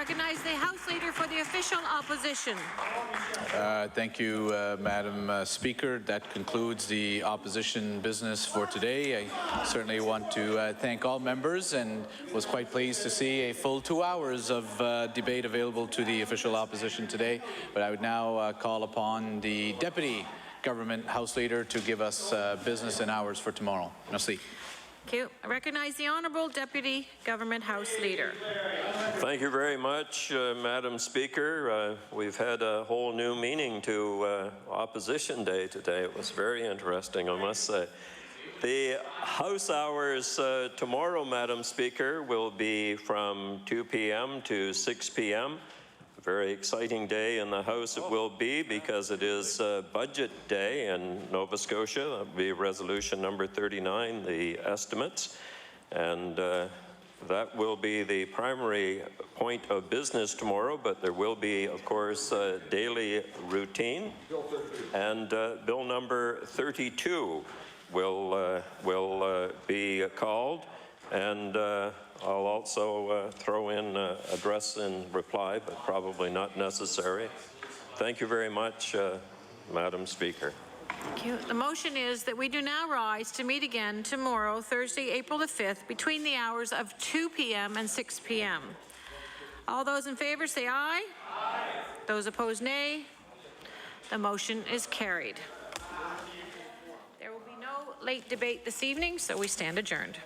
recognize the House Leader for the official opposition. Thank you, Madam Speaker. That concludes the opposition business for today. I certainly want to thank all members and was quite pleased to see a full 2 hours of debate available to the official opposition today. But I would now call upon the Deputy Government House Leader to give us business and hours for tomorrow. Merci. Thank you. I recognize the Honourable Deputy Government House Leader. Thank you very much, Madam Speaker. We've had a whole new meaning to Opposition Day today. It was very interesting, I must say. The House hours tomorrow, Madam Speaker, will be from 2 p.m. to 6 p.m. A very exciting day in the House it will be because it is Budget Day in Nova Scotia. That will be resolution number 39, the estimates. And that will be the primary point of business tomorrow, but there will be, of course, daily routine. And bill number 32 will be called. And I'll also throw in address in reply, but probably not necessary. Thank you very much, Madam Speaker. Thank you. The motion is that we do now rise to meet again tomorrow, Thursday, April the 5th, between the hours of 2 p.m. and 6 p.m. All those in favour say aye. Aye. Those opposed, nay. The motion is carried. There will be no late debate this evening, so we stand adjourned.